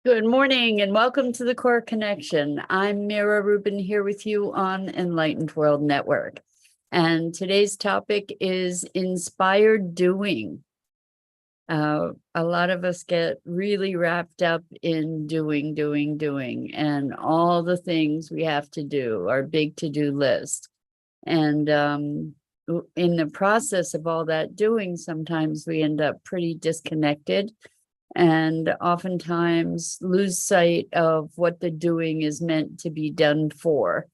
Good morning and welcome to the Core Connection. I'm Mira Rubin here with you on Enlightened World Network. And today's topic is inspired doing. A lot of us get really wrapped up in doing, and all the things we have to do, our big to-do list. And in the process of all that doing, sometimes we end up pretty disconnected and oftentimes lose sight of what the doing is meant to be done for.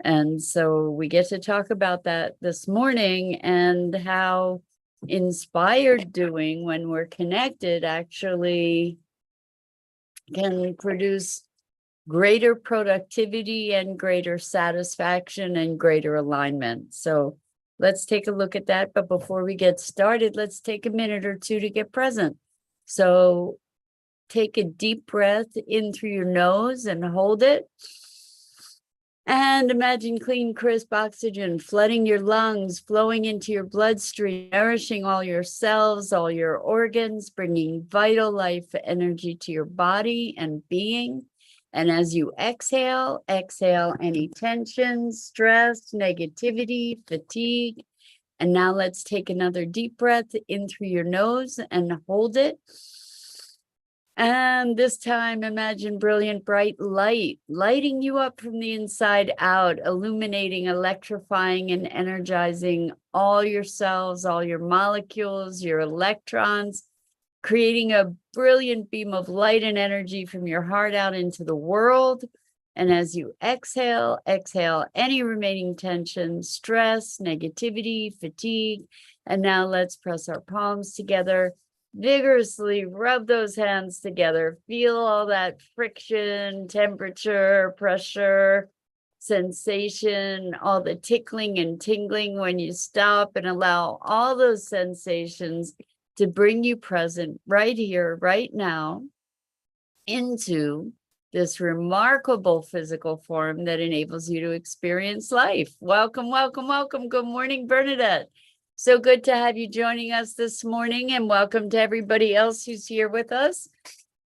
And so we get to talk about that this morning and how inspired doing, when we're connected, actually can produce greater productivity and greater satisfaction and greater alignment. So let's take a look at that. But before we get started, let's take a minute or two to get present. So take a deep breath in through your nose and hold it. And imagine clean, crisp oxygen flooding your lungs, flowing into your bloodstream, nourishing all your cells, all your organs, bringing vital life energy to your body and being. And as you exhale any tension, stress, negativity, fatigue. And now let's take another deep breath in through your nose and hold it. And this time, imagine brilliant, bright light, lighting you up from the inside out, illuminating, electrifying, and energizing all your cells, all your molecules, your electrons, creating a brilliant beam of light and energy from your heart out into the world. And as you exhale any remaining tension, stress, negativity, fatigue. And now let's press our palms together, vigorously rub those hands together, feel all that friction, temperature, pressure, sensation, all the tickling and tingling when you stop, and allow all those sensations to bring you present right here, right now, into this remarkable physical form that enables you to experience life. Welcome, welcome, welcome. Good morning, Bernadette. So good to have you joining us this morning, and welcome to everybody else who's here with us.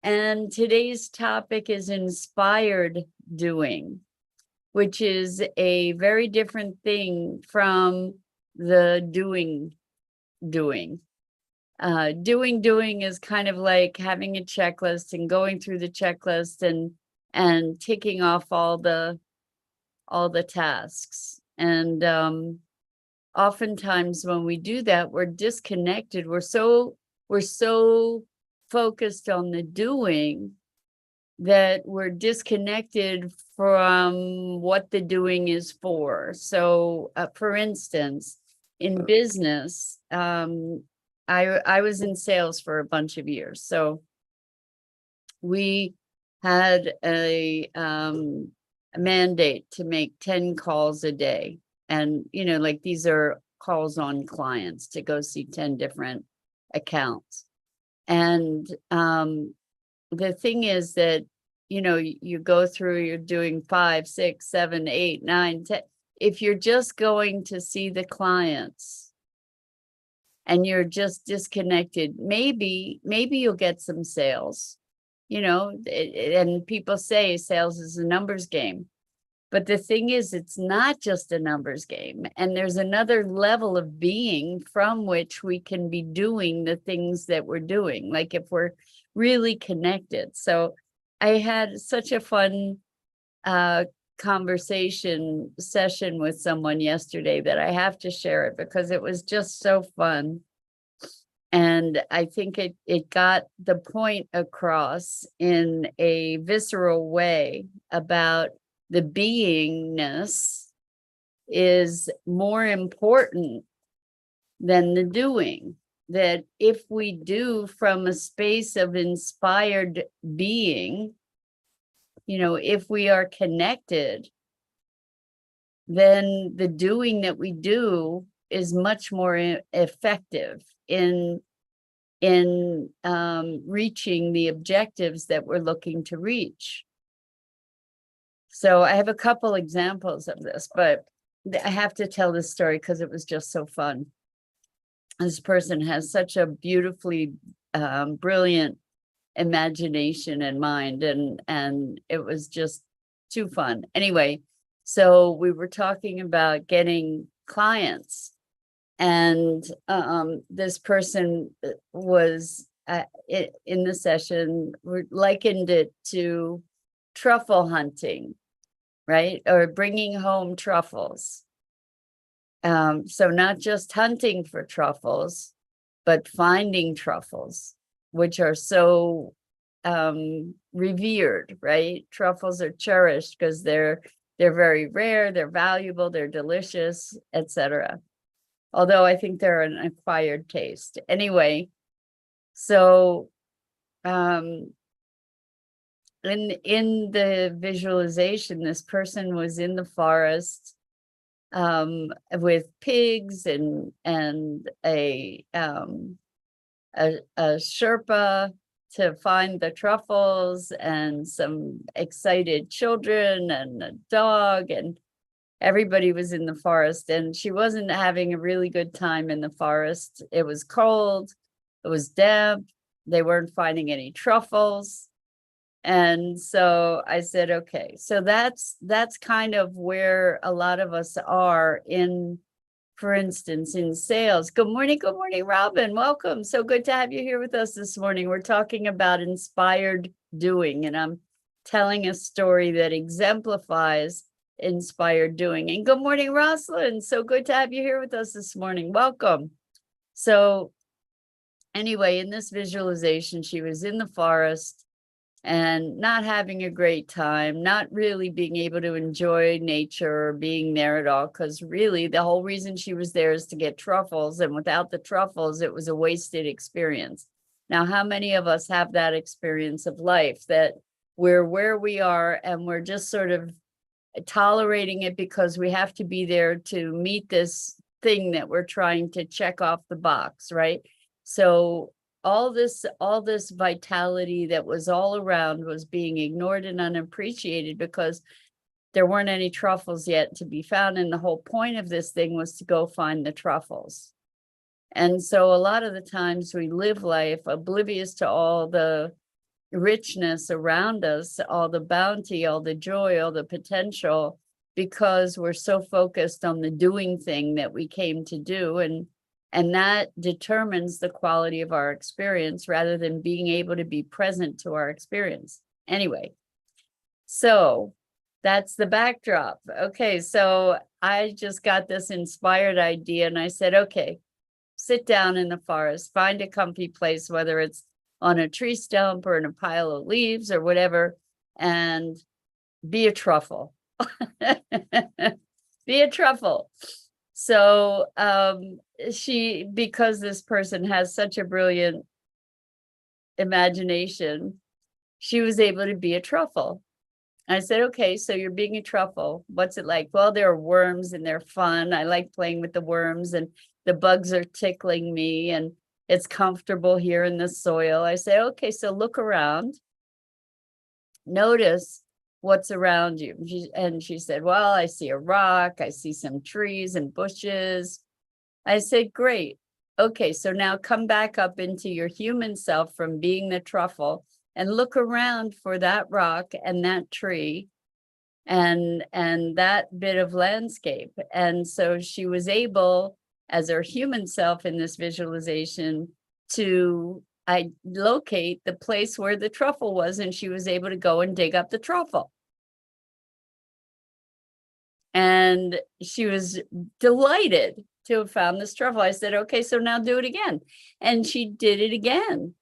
And today's topic is inspired doing, which is a very different thing from the doing. Doing is kind of like having a checklist and going through the checklist and ticking off all the tasks. And oftentimes when we do that, we're disconnected. We're so focused on the doing that we're disconnected from what the doing is for. So for instance, in business, I was in sales for a bunch of years. So we had a mandate to make 10 calls a day. And, like these are calls on clients to go see 10 different accounts. And the thing is that, you go through, you're doing 5, 6, 7, 8, 9, 10. If you're just going to see the clients, and you're just disconnected, maybe you'll get some sales, and people say sales is a numbers game. But the thing is, it's not just a numbers game. And there's another level of being from which we can be doing the things that we're doing, like if we're really connected. So I had such a fun conversation session with someone yesterday that I have to share it because it was just so fun. And I think it got the point across in a visceral way about the beingness is more important than the doing. That if we do from a space of inspired being, if we are connected, then the doing that we do is much more effective in reaching the objectives that we're looking to reach. So I have a couple examples of this, but I have to tell this story because it was just so fun. This person has such a beautifully brilliant imagination and mind, and it was just too fun. Anyway, so we were talking about getting clients, and this person was in the session likened it to truffle hunting, right? Or bringing home truffles. So not just hunting for truffles, but finding truffles, which are so revered, right? Truffles are cherished because they're very rare, they're valuable, they're delicious, etc. Although I think they're an acquired taste. Anyway, so in the visualization, this person was in the forest with pigs and a Sherpa to find the truffles, and some excited children and a dog, and everybody was in the forest, and she wasn't having a really good time in the forest. It was cold, it was damp, they weren't finding any truffles. And so I said, okay, so that's kind of where a lot of us are in, for instance, in sales. Good morning, Robin. Welcome. So good to have you here with us this morning. We're talking about inspired doing, and I'm telling a story that exemplifies inspired doing. And good morning, Rosalind. So good to have you here with us this morning. Welcome. So anyway, in this visualization, she was in the forest and not having a great time, not really being able to enjoy nature or being there at all, because really the whole reason she was there is to get truffles, and without the truffles, it was a wasted experience. Now, how many of us have that experience of life, that we're where we are and we're just sort of tolerating it because we have to be there to meet this thing that we're trying to check off the box, right? So all this vitality that was all around was being ignored and unappreciated because there weren't any truffles yet to be found. And the whole point of this thing was to go find the truffles. And so a lot of the times we live life oblivious to all the richness around us, all the bounty, all the joy, all the potential, because we're so focused on the doing thing that we came to do. And that determines the quality of our experience rather than being able to be present to our experience. Anyway, so that's the backdrop. Okay, so I just got this inspired idea and I said, okay, sit down in the forest, find a comfy place, whether it's on a tree stump or in a pile of leaves or whatever, and be a truffle. Be a truffle. So because this person has such a brilliant imagination, she was able to be a truffle. I said, okay, so you're being a truffle. What's it like? Well, there are worms and they're fun. I like playing with the worms and the bugs are tickling me and it's comfortable here in the soil. I say, okay, so look around. Notice what's around you. And she said, well, I see a rock. I see some trees and bushes. I said, great. Okay, so now come back up into your human self from being the truffle and look around for that rock and that tree and that bit of landscape. And so she was able, as her human self in this visualization, to locate the place where the truffle was, and she was able to go and dig up the truffle. And she was delighted to have found this truffle. I said, okay, so now do it again. And she did it again.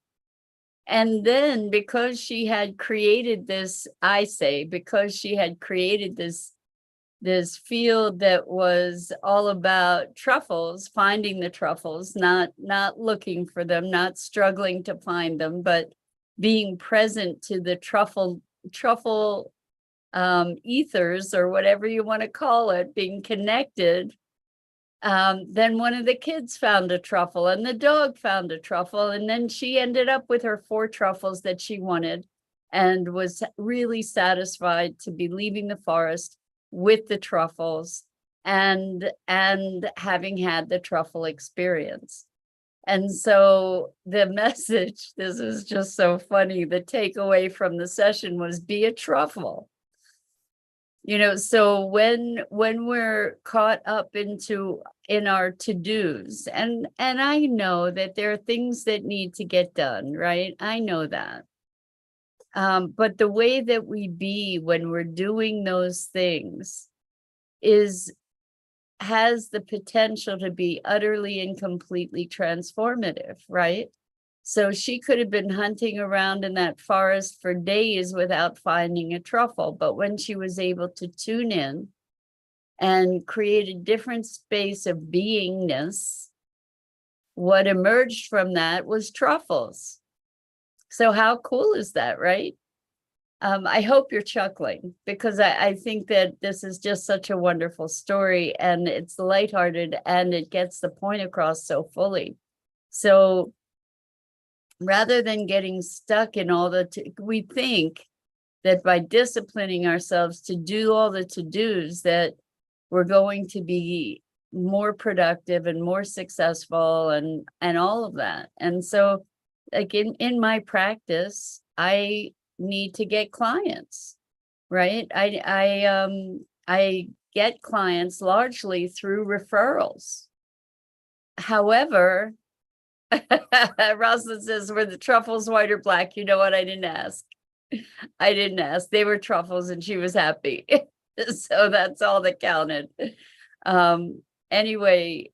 And then because she had created this, because she had created this field that was all about truffles, finding the truffles, not looking for them, not struggling to find them, but being present to the truffle ethers, or whatever you want to call it, being connected. Then one of the kids found a truffle and the dog found a truffle. And then she ended up with her 4 truffles that she wanted and was really satisfied to be leaving the forest with the truffles and having had the truffle experience. And so the message, this is just so funny, the takeaway from the session was be a truffle. So when we're caught up in our to-dos, and I know that there are things that need to get done, right? I know that. But the way that we be when we're doing those things has the potential to be utterly and completely transformative, right? So she could have been hunting around in that forest for days without finding a truffle. But when she was able to tune in and create a different space of beingness, what emerged from that was truffles. So how cool is that, right? I hope you're chuckling, because I think that this is just such a wonderful story, and it's lighthearted and it gets the point across so fully. So rather than getting stuck in all we think that by disciplining ourselves to do all the to-dos that we're going to be more productive and more successful and all of that. And so like in my practice, I need to get clients, right? I get clients largely through referrals. However, Rosalind says, were the truffles white or black? You know what? I didn't ask. They were truffles and she was happy. So that's all that counted. Anyway,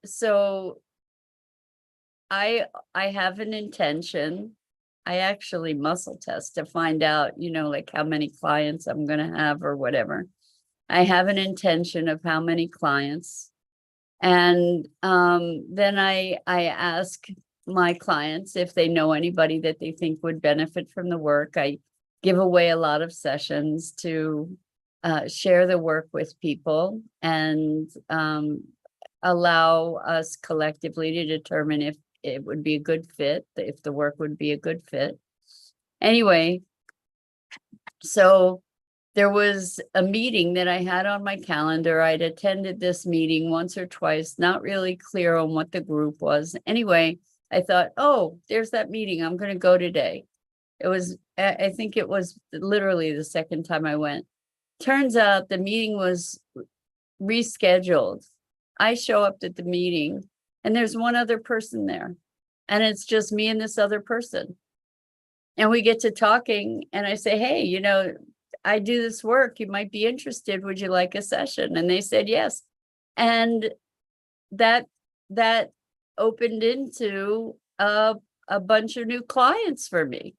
so I have an intention. I actually muscle test to find out, like how many clients I'm going to have or whatever. I have an intention of how many clients. And then I ask my clients if they know anybody that they think would benefit from the work. I give away a lot of sessions to share the work with people and allow us collectively to determine if it would be a good fit, if the work would be a good fit. Anyway, so there was a meeting that I had on my calendar. I'd attended this meeting once or twice, not really clear on what the group was. Anyway, I thought, oh, there's that meeting. I'm going to go today. I think it was literally the second time I went. Turns out the meeting was rescheduled. I show up at the meeting and there's one other person there. And it's just me and this other person. And we get to talking and I say, hey, I do this work. You might be interested. Would you like a session? And they said yes. And that opened into a bunch of new clients for me.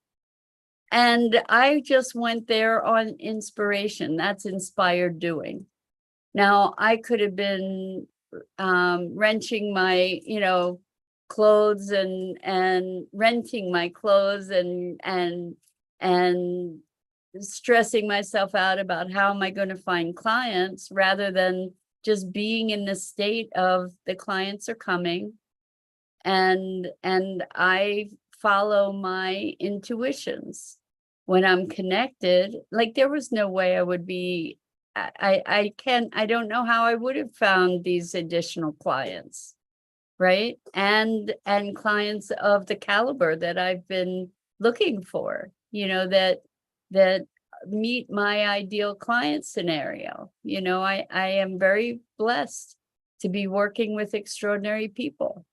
And I just went there on inspiration. That's inspired doing. Now, I could have been wrenching my, clothes and renting my clothes and stressing myself out about how am I going to find clients, rather than just being in the state of the clients are coming and I follow my intuitions when I'm connected. Like there was no way I would be, I don't know how I would have found these additional clients, right? And clients of the caliber that I've been looking for, that meet my ideal client scenario. I am very blessed to be working with extraordinary people.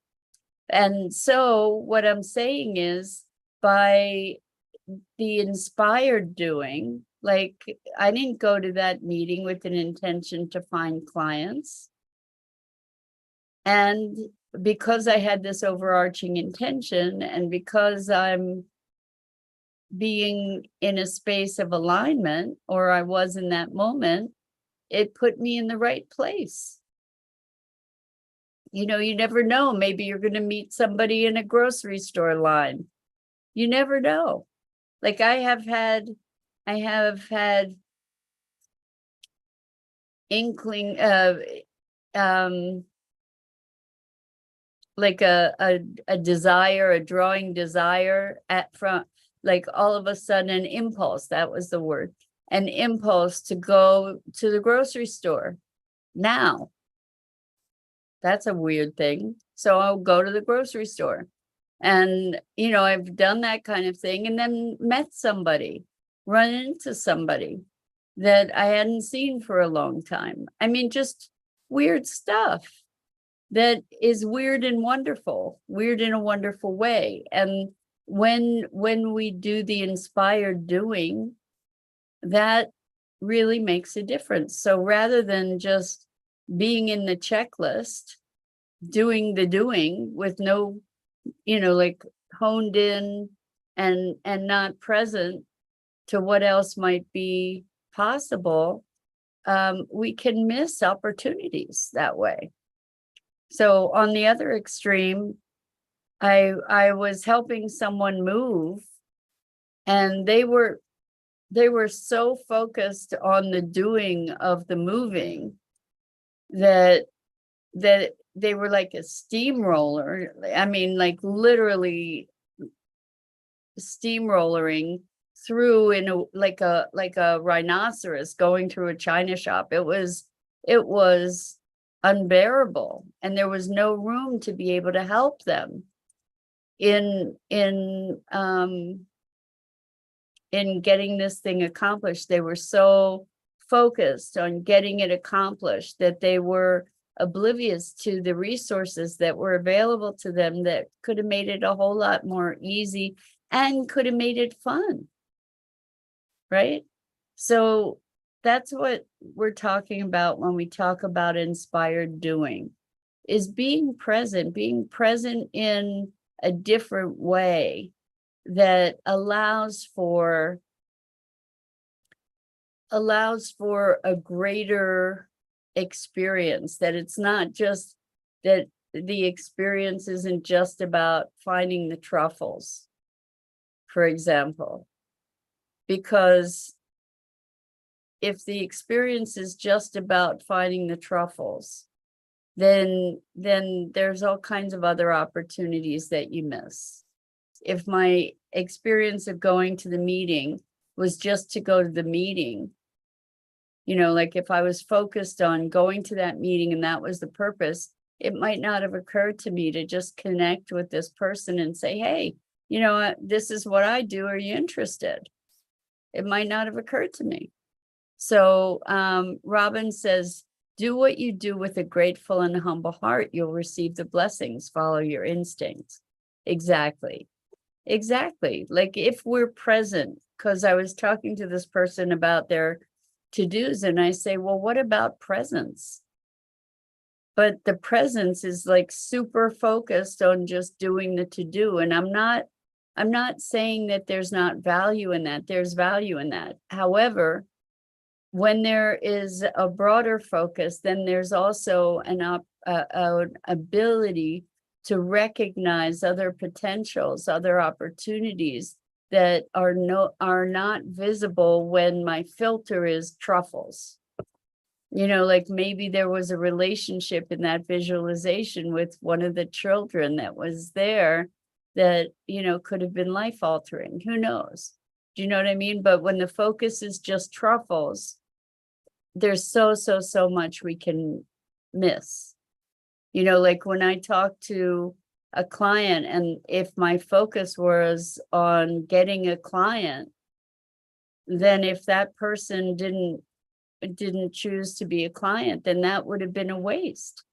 And so what I'm saying is, by the inspired doing, like I didn't go to that meeting with an intention to find clients. And because I had this overarching intention, and because I'm being in a space of alignment, or I was in that moment, it put me in the right place. You never know. Maybe you're going to meet somebody in a grocery store line. You never know. Like I have had inkling of like a desire, a drawing desire from, like all of a sudden an impulse, that was the word, an impulse to go to the grocery store now. That's a weird thing. So I'll go to the grocery store. And, I've done that kind of thing and then met somebody, run into somebody that I hadn't seen for a long time. I mean, just weird stuff that is weird and wonderful, weird in a wonderful way. And when we do the inspired doing, that really makes a difference. So rather than just being in the checklist, doing the doing with no, like honed in and not present to what else might be possible, we can miss opportunities that way. So on the other extreme, I was helping someone move, and they were so focused on the doing of the moving that they were like a steamroller. I mean, like literally steamrollering through in a like a rhinoceros going through a china shop. It was unbearable, and there was no room to be able to help them in getting this thing accomplished. They were so focused on getting it accomplished that they were oblivious to the resources that were available to them that could have made it a whole lot more easy and could have made it fun, right? So that's what we're talking about when we talk about inspired doing, is being present in a different way that allows for a greater experience, that it's not just that the experience isn't just about finding the truffles, for example, because if the experience is just about finding the truffles, then there's all kinds of other opportunities that you miss. If my experience of going to the meeting was just to go to the meeting, like if I was focused on going to that meeting and that was the purpose, it might not have occurred to me to just connect with this person and say, hey, this is what I do. Are you interested? It might not have occurred to me. So Robin says, do what you do with a grateful and humble heart. You'll receive the blessings. Follow your instincts. Exactly. Like if we're present, because I was talking to this person about their to-dos, and I say, well, what about presence? But the presence is like super focused on just doing the to-do. And I'm not saying that there's not value in that. There's value in that. However, when there is a broader focus, then there's also an ability to recognize other potentials, other opportunities that are not visible when my filter is truffles. Like maybe there was a relationship in that visualization with one of the children that was there that, could have been life altering. Who knows? Do you know what I mean? But when the focus is just truffles, there's so much we can miss. Like when I talk to a client, and if my focus was on getting a client, then if that person didn't choose to be a client, then that would have been a waste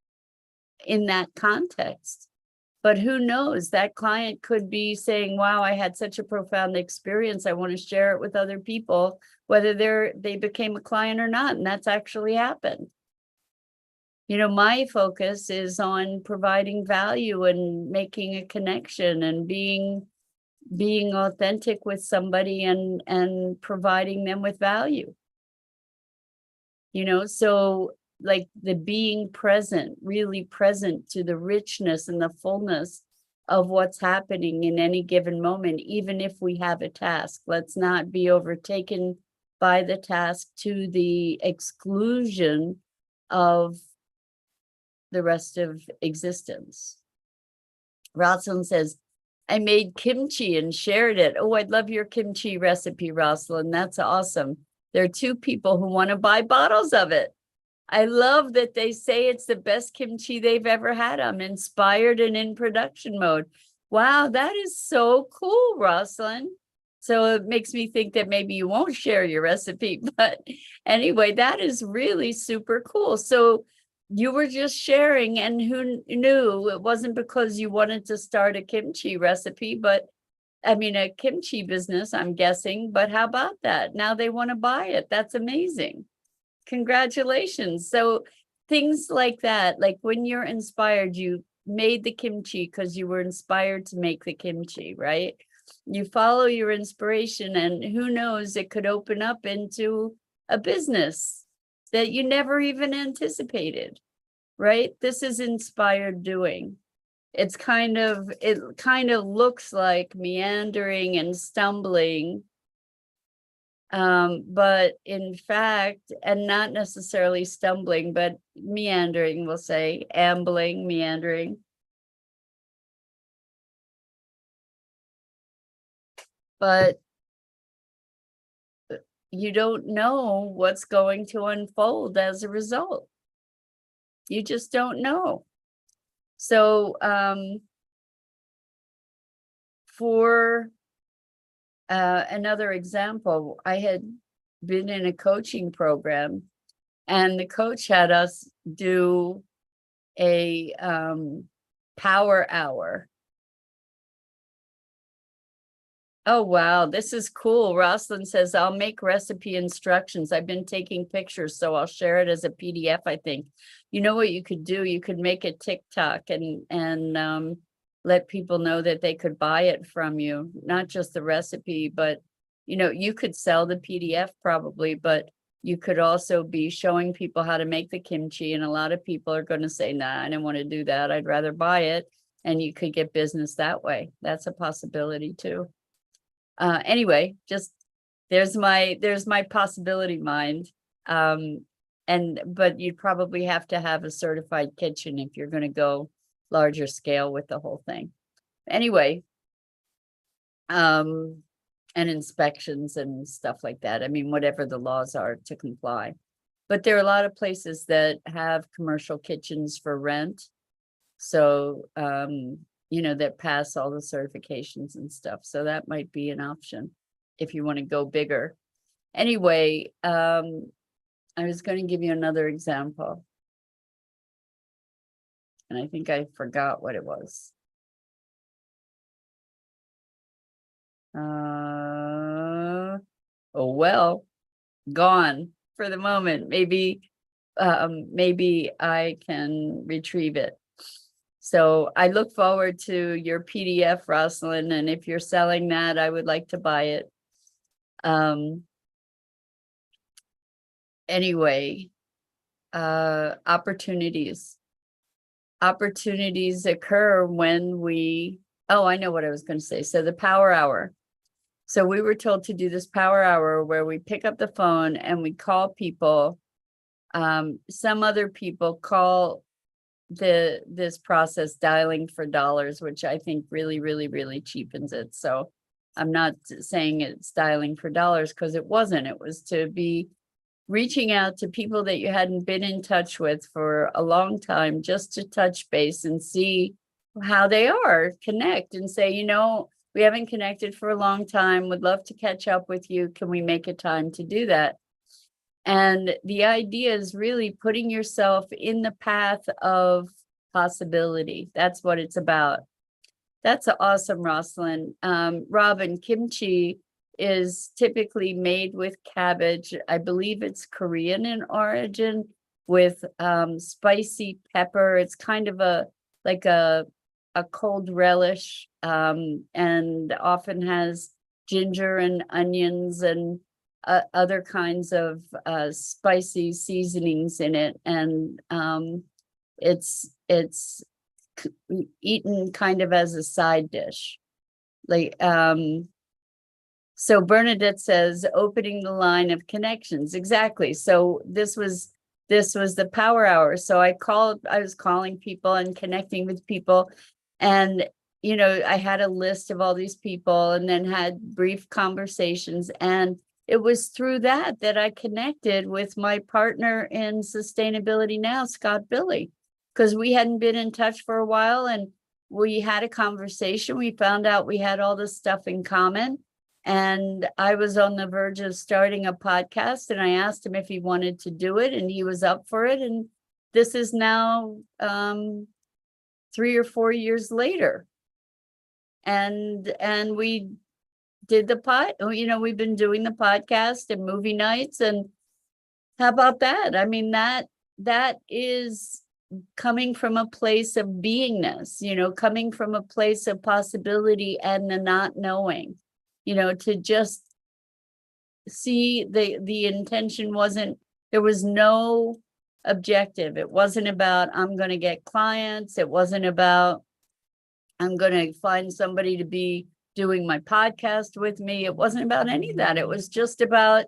in that context. But who knows, that client could be saying, wow, I had such a profound experience. I want to share it with other people, whether they became a client or not. And that's actually happened. My focus is on providing value and making a connection and being authentic with somebody and providing them with value. So like the being present, really present to the richness and the fullness of what's happening in any given moment, even if we have a task. Let's not be overtaken by the task to the exclusion of the rest of existence. Rosalind says, I made kimchi and shared it. Oh, I'd love your kimchi recipe, Rosalind. That's awesome. There are 2 people who want to buy bottles of it. I love that they say it's the best kimchi they've ever had. I'm inspired and in production mode. Wow, that is so cool, Rosalind. So it makes me think that maybe you won't share your recipe, but anyway, that is really super cool. So you were just sharing, and who knew it wasn't because you wanted to start a kimchi recipe, but I mean, a kimchi business, I'm guessing, but how about that? Now they want to buy it. That's amazing. Congratulations. So things like that, like when you're inspired, you made the kimchi because you were inspired to make the kimchi, right? You follow your inspiration, and who knows, it could open up into a business that you never even anticipated, right? This is inspired doing. It kind of looks like meandering and stumbling, but in fact, and not necessarily stumbling, but meandering, we'll say, ambling, meandering. But you don't know what's going to unfold as a result. You just don't know. So for another example, I had been in a coaching program, and the coach had us do a power hour. Oh, wow, this is cool. Rosalind says, I'll make recipe instructions. I've been taking pictures, so I'll share it as a PDF, I think. You know what you could do? You could make a TikTok and let people know that they could buy it from you, not just the recipe, but you could sell the PDF probably, but you could also be showing people how to make the kimchi. And a lot of people are going to say, nah, I don't want to do that. I'd rather buy it. And you could get business that way. That's a possibility too. Anyway, just there's my possibility mind. But you'd probably have to have a certified kitchen if you're going to go larger scale with the whole thing. Anyway, and inspections and stuff like that. I mean, whatever the laws are to comply. But there are a lot of places that have commercial kitchens for rent. So, that pass all the certifications and stuff. So that might be an option if you want to go bigger. Anyway, I was going to give you another example. And I think I forgot what it was. Oh, well, gone for the moment. Maybe I can retrieve it. So I look forward to your PDF, Rosalind, and if you're selling that, I would like to buy it. Anyway, opportunities occur when I know what I was going to say. So the power hour. So we were told to do this power hour where we pick up the phone and we call people. Some other people call this process dialing for dollars, which I think really, really, really cheapens it. So I'm not saying it's dialing for dollars, because it wasn't. It was to be reaching out to people that you hadn't been in touch with for a long time, just to touch base and see how they are, connect and say, we haven't connected for a long time, would love to catch up with you. Can we make a time to do that? And the idea is really putting yourself in the path of possibility. That's what it's about. That's awesome, Rosalind. Robin, kimchi is typically made with cabbage. I believe it's Korean in origin, with spicy pepper. It's kind of like a cold relish, and often has ginger and onions and other kinds of spicy seasonings in it, and it's eaten kind of as a side dish. So Bernadette says, opening the line of connections. Exactly. So this was the power hour. So I was calling people and connecting with people, and I had a list of all these people, and then had brief conversations, and it was through that that I connected with my partner in sustainability now, Scott Billy, because we hadn't been in touch for a while, and we had a conversation. We found out we had all this stuff in common. And I was on the verge of starting a podcast, and I asked him if he wanted to do it, and he was up for it. And this is now 3 or 4 years later. And we did we've been doing the podcast and movie nights, and how about that? I mean, that is coming from a place of beingness, coming from a place of possibility and the not knowing, to just see the intention there was no objective. It wasn't about, I'm going to get clients. It wasn't about, I'm going to find somebody to be doing my podcast with me. It wasn't about any of that. It was just about,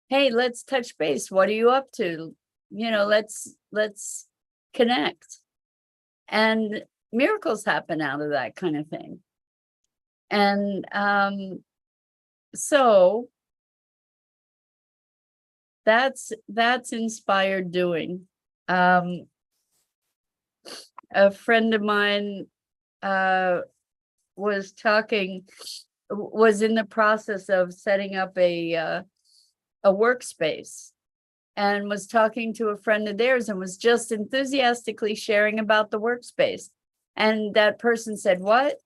hey, let's touch base. What are you up to? Let's connect. And miracles happen out of that kind of thing. And so that's inspired doing. A friend of mine was in the process of setting up a workspace, and was talking to a friend of theirs, and was just enthusiastically sharing about the workspace. And that person said, "What?"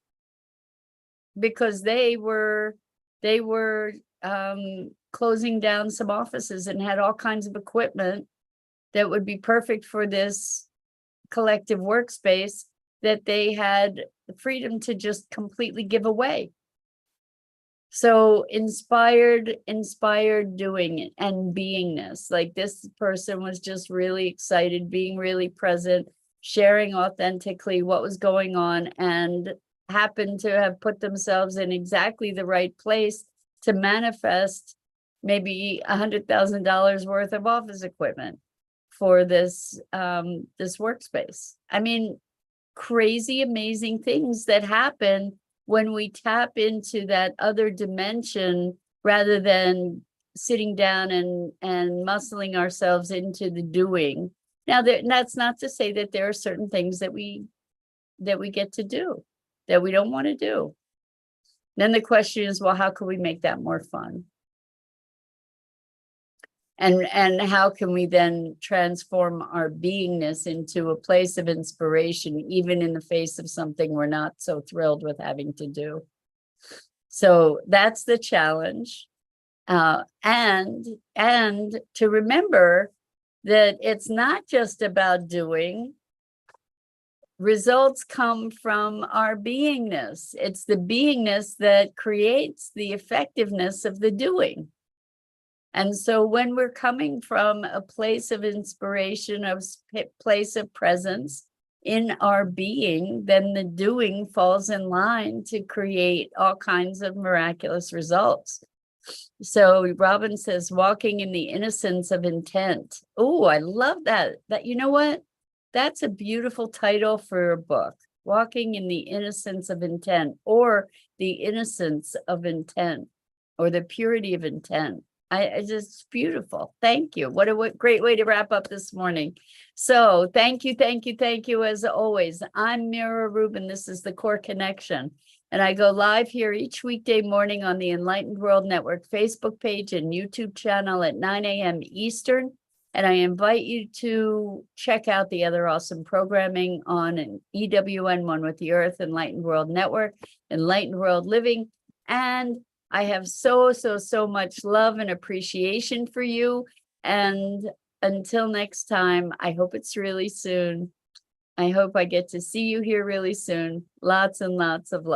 Because they were closing down some offices and had all kinds of equipment that would be perfect for this collective workspace that they had the freedom to just completely give away. So inspired doing and beingness. Like, this person was just really excited, being really present, sharing authentically what was going on, and happened to have put themselves in exactly the right place to manifest maybe $100,000 worth of office equipment for this workspace. I mean, crazy, amazing things that happen when we tap into that other dimension, rather than sitting down and muscling ourselves into the doing. Now, that's not to say that there are certain things that we get to do that we don't want to do. Then the question is, well, how can we make that more fun? And how can we then transform our beingness into a place of inspiration, even in the face of something we're not so thrilled with having to do? So that's the challenge. And to remember that it's not just about doing. Results come from our beingness. It's the beingness that creates the effectiveness of the doing. And so when we're coming from a place of inspiration, a place of presence in our being, then the doing falls in line to create all kinds of miraculous results. So Rubin says, walking in the innocence of intent. Oh, I love that. You know what? That's a beautiful title for a book. Walking in the innocence of intent, or the innocence of intent, or the purity of intent. It's just beautiful. Thank you. What a great way to wrap up this morning. So thank you as always. I'm Mira Rubin. This is the Core Connection. And I go live here each weekday morning on the Enlightened World Network Facebook page and YouTube channel at 9 a.m. Eastern. And I invite you to check out the other awesome programming on an EWN, One with the Earth, Enlightened World Network, Enlightened World Living. And I have so much love and appreciation for you. And until next time, I hope it's really soon. I hope I get to see you here really soon. Lots and lots of love.